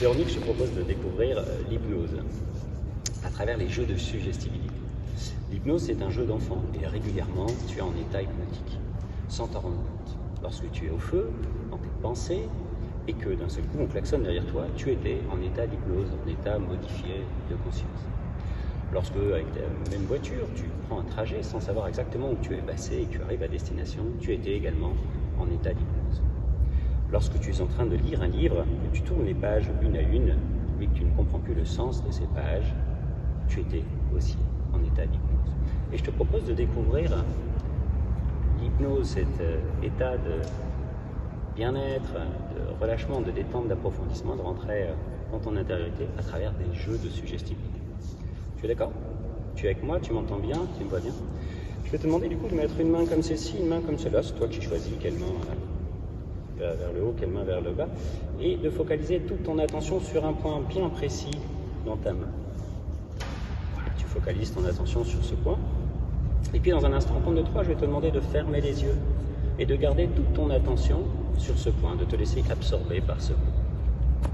Véronique, je te propose de découvrir l'hypnose à travers les jeux de suggestibilité. L'hypnose, c'est un jeu d'enfant et régulièrement, tu es en état hypnotique, sans t'en rendre compte. Lorsque tu es au feu, dans tes pensées, et que d'un seul coup, on klaxonne derrière toi, tu étais en état d'hypnose, en état modifié de conscience. Lorsque, avec ta même voiture, tu prends un trajet sans savoir exactement où tu es passé et que tu arrives à destination, tu étais également en état d'hypnose. Lorsque tu es en train de lire un livre, que tu tournes les pages une à une, mais que tu ne comprends plus le sens de ces pages, tu étais aussi en état d'hypnose. Et je te propose de découvrir l'hypnose, cet état de bien-être, de relâchement, de détente, d'approfondissement, de rentrer dans ton intériorité à travers des jeux de suggestibilité. Tu es d'accord? Tu es avec moi, tu m'entends bien, tu me vois bien? Je vais te demander du coup de mettre une main comme celle-ci, une main comme celle-là, c'est toi qui choisis quelle main vers le haut, quelle main vers le bas, et de focaliser toute ton attention sur un point bien précis dans ta main. Voilà, tu focalises ton attention sur ce point, et puis dans un instant, en compte de 3, je vais te demander de fermer les yeux et de garder toute ton attention sur ce point, de te laisser absorber par ce point.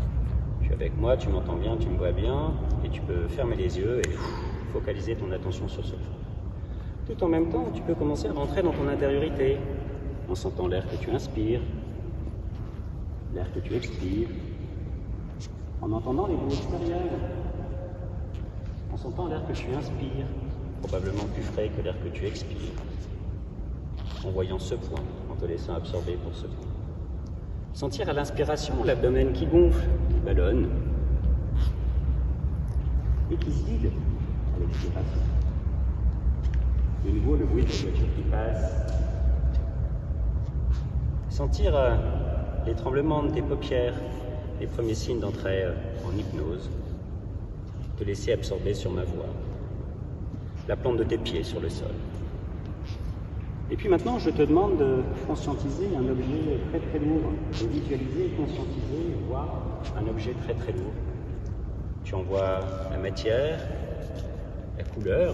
Tu es avec moi, tu m'entends bien, tu me vois bien, et tu peux fermer les yeux et focaliser ton attention sur ce point. Tout en même temps, tu peux commencer à rentrer dans ton intériorité, en sentant l'air que tu inspires, l'air que tu expires, en entendant les bruits extérieurs, en sentant l'air que tu inspires, probablement plus frais que l'air que tu expires, en voyant ce point, en te laissant absorber pour ce point. Sentir à l'inspiration l'abdomen qui gonfle, qui ballonne, et qui se vide à l'expiration. De nouveau, le bruit de la voiture qui passe. Sentir les tremblements de tes paupières, les premiers signes d'entrée en hypnose, te laisser absorber sur ma voix, la plante de tes pieds sur le sol. Et puis maintenant, je te demande de conscientiser un objet très très lourd, de visualiser et conscientiser, voir un objet très très lourd. Tu en vois la matière, la couleur,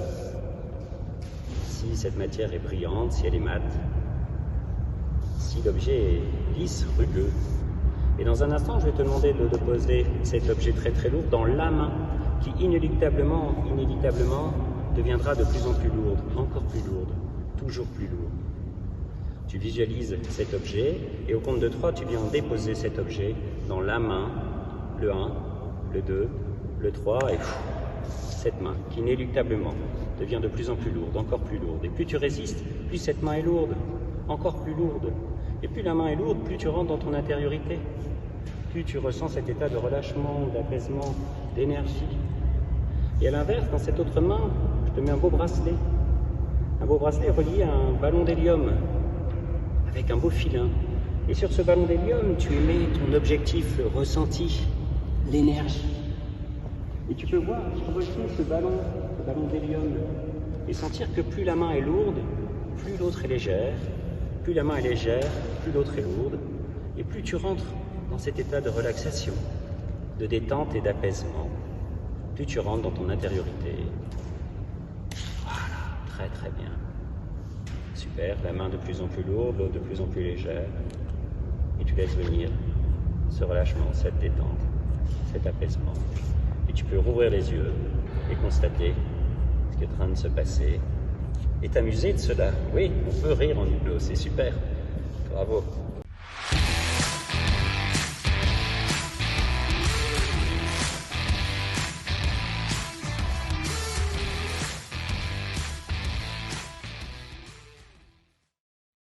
si cette matière est brillante, si elle est mate, si l'objet est lisse, rugueux. Et dans un instant, je vais te demander de poser cet objet très très lourd dans la main qui inéluctablement deviendra de plus en plus lourde, encore plus lourde, toujours plus lourde. Tu visualises cet objet et au compte de 3, tu viens déposer cet objet dans la main, le 1, le 2, le 3 et cette main qui inéluctablement devient de plus en plus lourde, encore plus lourde. Et plus tu résistes, plus cette main est lourde, encore plus lourde. Et plus la main est lourde, plus tu rentres dans ton intériorité. Plus tu ressens cet état de relâchement, d'apaisement, d'énergie. Et à l'inverse, dans cette autre main, je te mets un beau bracelet. Un beau bracelet relié à un ballon d'hélium, avec un beau filin. Et sur ce ballon d'hélium, tu émets ton objectif ressenti, l'énergie. Et tu peux voir, projeter ce ballon d'hélium, et sentir que plus la main est lourde, plus l'autre est légère. Plus la main est légère, plus l'autre est lourde. Et plus tu rentres dans cet état de relaxation, de détente et d'apaisement, plus tu rentres dans ton intériorité. Voilà, très très bien. Super, la main de plus en plus lourde, l'autre de plus en plus légère. Et tu laisses venir ce relâchement, cette détente, cet apaisement. Et tu peux rouvrir les yeux et constater ce qui est en train de se passer. Et t'amuser de cela. Oui, on peut rire en hypnose, c'est super. Bravo.